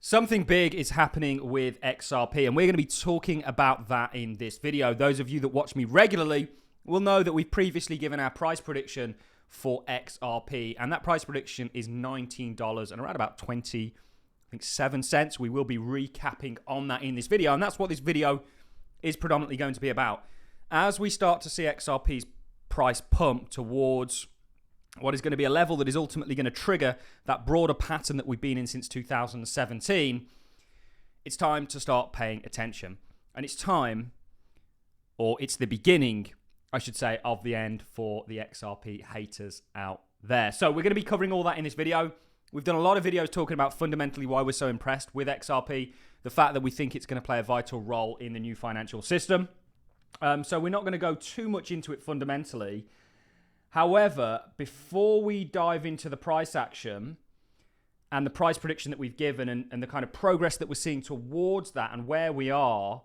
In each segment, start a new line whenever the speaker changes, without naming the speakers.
Something big is happening with XRP, and we're going to be talking about that in this video. Those of you that watch me regularly will know that we've previously given our price prediction for XRP, and that price prediction is $19 and around about 7 cents. We will be recapping on that in this video, and that's what this video is predominantly going to be about. As we start to see XRP's price pump towards what is going to be a level that is ultimately going to trigger that broader pattern that we've been in since 2017, it's time to start paying attention. And it's time, or it's the beginning, I should say, of the end for the XRP haters out there. So we're going to be covering all that in this video. We've done a lot of videos talking about fundamentally why we're so impressed with XRP, the fact that we think it's going to play a vital role in the new financial system. So we're not going to go too much into it fundamentally. However, before we dive into the price action and the price prediction that we've given and the kind of progress that we're seeing towards that and where we are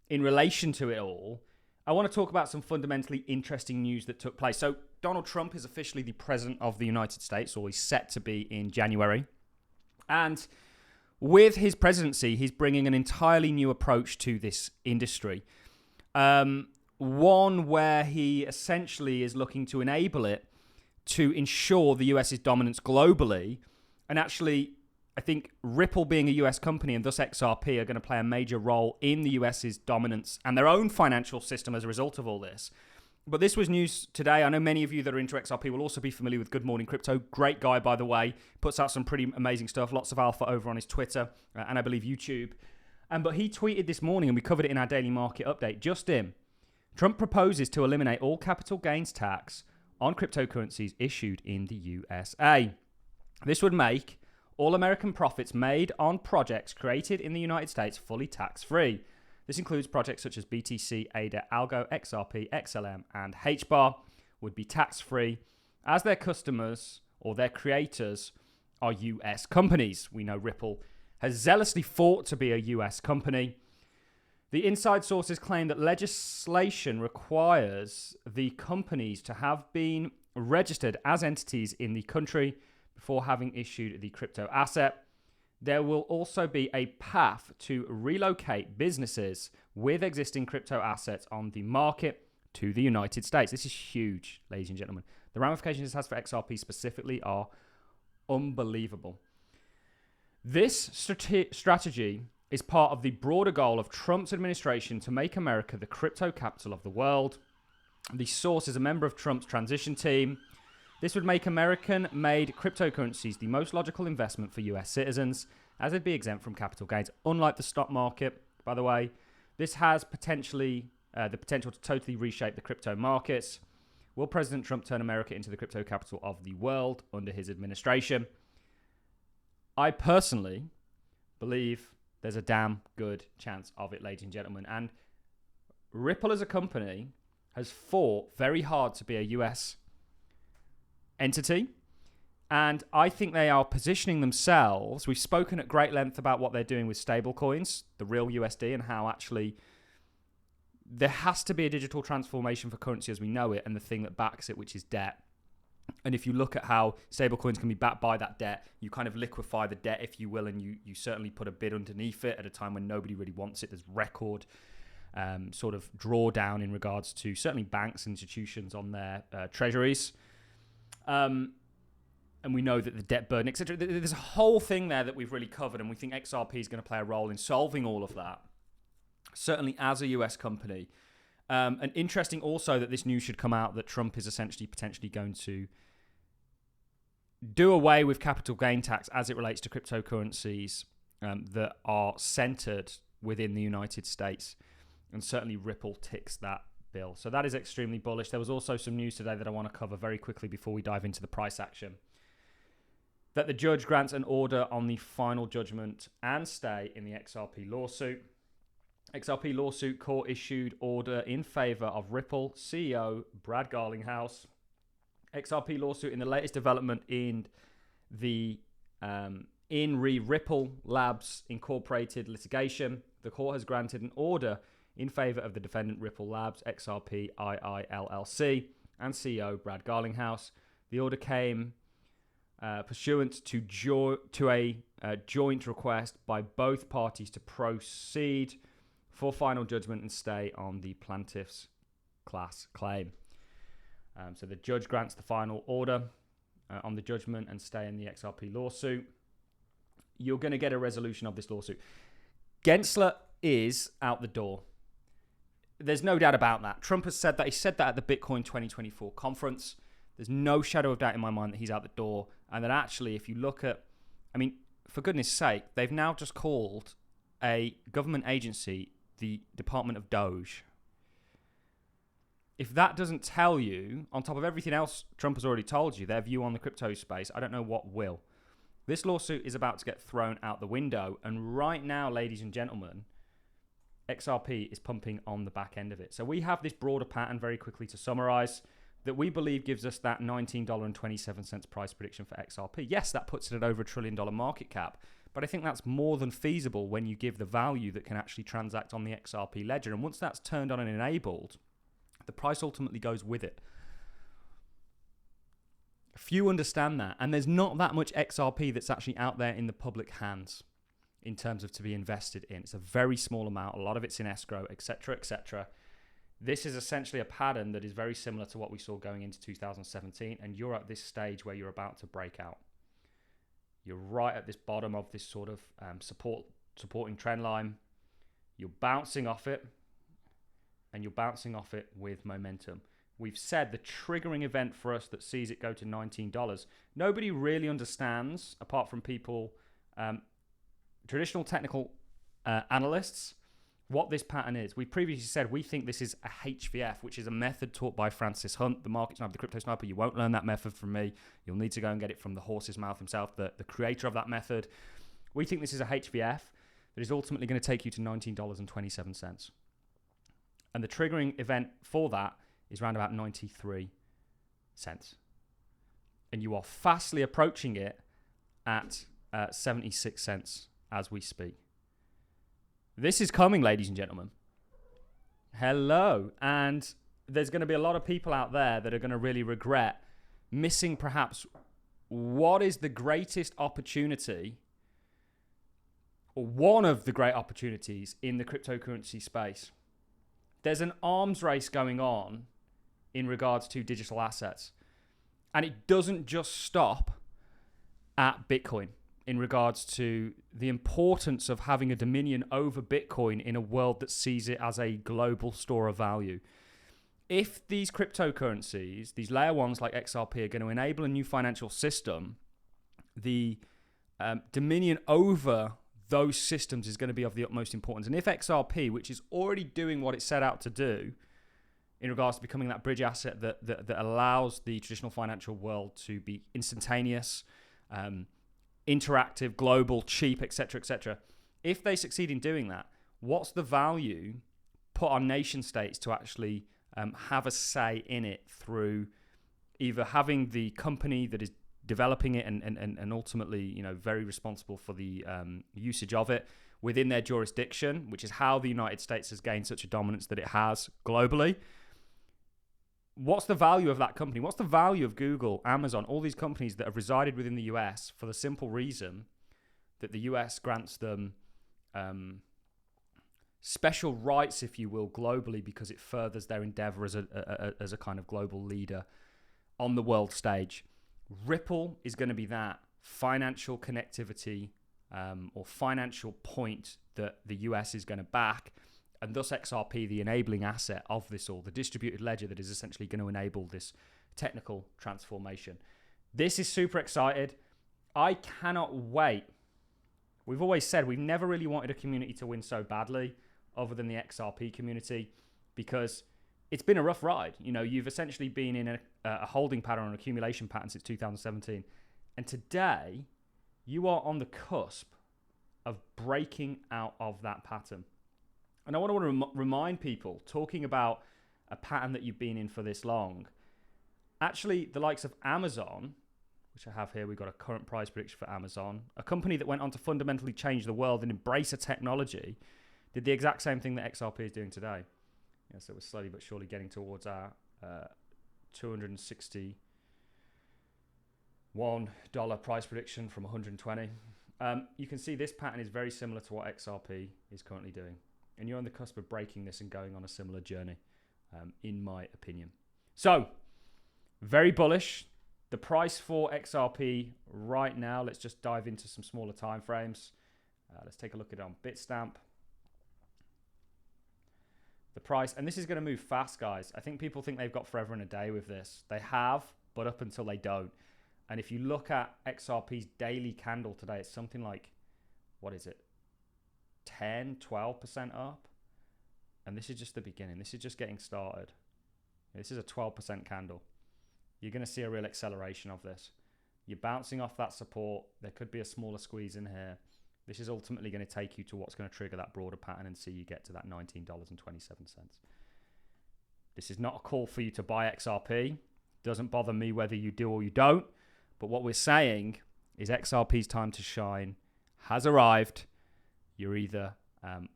in relation to it all, I want to talk about some fundamentally interesting news that took place. So Donald Trump is officially the president of the United States, or he's set to be in January. And with his presidency, he's bringing an entirely new approach to this industry. One where he essentially is looking to enable it to ensure the US's dominance globally. And actually, I think Ripple being a US company and thus XRP are going to play a major role in the US's dominance and their own financial system as a result of all this. But this was news today. I know many of you that are into XRP will also be familiar with Good Morning Crypto. Great guy, by the way. Puts out some pretty amazing stuff. Lots of alpha over on his Twitter and I believe YouTube. But he tweeted this morning, and we covered it in our daily market update, just in. Trump proposes to eliminate all capital gains tax on cryptocurrencies issued in the USA. This would make all American profits made on projects created in the United States fully tax-free. This includes projects such as BTC, ADA, Algo, XRP, XLM, and HBAR would be tax-free as their customers or their creators are US companies. We know Ripple has zealously fought to be a US company. The inside sources claim that legislation requires the companies to have been registered as entities in the country before having issued the crypto asset. There will also be a path to relocate businesses with existing crypto assets on the market to the United States. This is huge, ladies and gentlemen. The ramifications this has for XRP specifically are unbelievable. This strategy is part of the broader goal of Trump's administration to make America the crypto capital of the world. The source is a member of Trump's transition team. This would make American-made cryptocurrencies the most logical investment for US citizens, as they'd be exempt from capital gains. Unlike the stock market, by the way, this has the potential to totally reshape the crypto markets. Will President Trump turn America into the crypto capital of the world under his administration? I personally believe there's a damn good chance of it, ladies and gentlemen. And Ripple as a company has fought very hard to be a US entity. And I think they are positioning themselves. We've spoken at great length about what they're doing with stablecoins, the real USD, and how actually there has to be a digital transformation for currency as we know it, and the thing that backs it, which is debt. And if you look at how stablecoins can be backed by that debt, you kind of liquefy the debt, if you will, and you certainly put a bid underneath it at a time when nobody really wants it. There's record sort of drawdown in regards to certainly banks and institutions on their treasuries. And we know that the debt burden, etc. There's a whole thing there that we've really covered, and we think XRP is going to play a role in solving all of that, certainly as a US company. And interesting also that this news should come out that Trump is essentially potentially going to do away with capital gain tax as it relates to cryptocurrencies that are centered within the United States. And certainly Ripple ticks that bill. So that is extremely bullish. There was also some news today that I want to cover very quickly before we dive into the price action. That the judge grants an order on the final judgment and stay in the XRP lawsuit. XRP lawsuit court issued order in favor of Ripple CEO Brad Garlinghouse. XRP lawsuit in the latest development in the Ripple Labs Incorporated litigation. The court has granted an order in favor of the defendant Ripple Labs, XRP II LLC, and CEO Brad Garlinghouse. The order came pursuant to a joint request by both parties to proceed for final judgment and stay on the plaintiff's class claim. So the judge grants the final order on the judgment and stay in the XRP lawsuit. You're going to get a resolution of this lawsuit. Gensler is out the door. There's no doubt about that. Trump has said that. He said that at the Bitcoin 2024 conference. There's no shadow of doubt in my mind that he's out the door. And that actually, if you look at, I mean, for goodness sake, they've now just called a government agency the Department of Doge. If that doesn't tell you, on top of everything else Trump has already told you, their view on the crypto space, I don't know what will. This lawsuit is about to get thrown out the window. And right now, ladies and gentlemen, XRP is pumping on the back end of it. So we have this broader pattern, very quickly to summarize, that we believe gives us that $19.27 price prediction for XRP. Yes, that puts it at over $1 trillion market cap. But I think that's more than feasible when you give the value that can actually transact on the XRP ledger. And once that's turned on and enabled, the price ultimately goes with it. Few understand that. And there's not that much XRP that's actually out there in the public hands in terms of to be invested in. It's a very small amount. A lot of it's in escrow, etc., etc. This is essentially a pattern that is very similar to what we saw going into 2017. And you're at this stage where you're about to break out. You're right at this bottom of this sort of supporting trend line. You're bouncing off it. And you're bouncing off it with momentum. We've said the triggering event for us that sees it go to $19. Nobody really understands, apart from people, traditional technical analysts, what this pattern is. We previously said we think this is a HVF, which is a method taught by Francis Hunt, the market sniper, the crypto sniper. You won't learn that method from me. You'll need to go and get it from the horse's mouth himself, the creator of that method. We think this is a HVF that is ultimately going to take you to $19.27. And the triggering event for that is around about 93 cents. And you are fastly approaching it at 76 cents as we speak. This is coming, ladies and gentlemen. Hello. And there's going to be a lot of people out there that are going to really regret missing perhaps what is the greatest opportunity, or one of the great opportunities in the cryptocurrency space. There's an arms race going on in regards to digital assets. And it doesn't just stop at Bitcoin in regards to the importance of having a dominion over Bitcoin in a world that sees it as a global store of value. If these cryptocurrencies, these layer ones like XRP, are going to enable a new financial system, the dominion over those systems is going to be of the utmost importance. And if XRP, which is already doing what it set out to do in regards to becoming that bridge asset that allows the traditional financial world to be instantaneous, interactive, global, cheap, etc., etc., if they succeed in doing that, what's the value put on nation states to actually have a say in it through either having the company that is developing it and ultimately, you know, very responsible for the usage of it within their jurisdiction, which is how the United States has gained such a dominance that it has globally. What's the value of that company? What's the value of Google, Amazon, all these companies that have resided within the US for the simple reason that the US grants them special rights, if you will, globally, because it furthers their endeavor as a kind of global leader on the world stage. Ripple is going to be that financial connectivity or financial point that the US is going to back, and thus XRP, the enabling asset of this all, the distributed ledger that is essentially going to enable this technical transformation. This is super excited. I cannot wait. We've always said we've never really wanted a community to win so badly other than the XRP community, because it's been a rough ride. You know, you've essentially been in a holding pattern, an accumulation pattern since 2017. And today, you are on the cusp of breaking out of that pattern. And I want to remind people, talking about a pattern that you've been in for this long, actually the likes of Amazon, which I have here, we've got a current price prediction for Amazon, a company that went on to fundamentally change the world and embrace a technology, did the exact same thing that XRP is doing today. Yeah, so we're slowly but surely getting towards our 261 $1 price prediction from 120. You can see this pattern is very similar to what XRP is currently doing. And you're on the cusp of breaking this and going on a similar journey, in my opinion. So, very bullish. The price for XRP right now, let's just dive into some smaller time frames. Let's take a look at it on Bitstamp. The price, and this is going to move fast, guys. I think people think they've got forever and a day with this. They have, but up until they don't. And if you look at XRP's daily candle today, it's something like, what is it? 10, 12% up. And this is just the beginning. This is just getting started. This is a 12% candle. You're going to see a real acceleration of this. You're bouncing off that support. There could be a smaller squeeze in here. This is ultimately going to take you to what's going to trigger that broader pattern and see you get to that $19.27. This is not a call for you to buy XRP. Doesn't bother me whether you do or you don't. But what we're saying is XRP's time to shine has arrived. You're either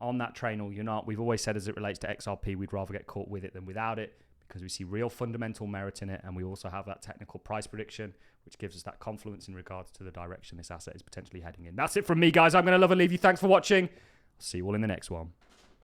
on that train or you're not. We've always said as it relates to XRP, we'd rather get caught with it than without it because we see real fundamental merit in it. And we also have that technical price prediction, which gives us that confluence in regards to the direction this asset is potentially heading in. That's it from me, guys. I'm going to love and leave you. Thanks for watching. See you all in the next one.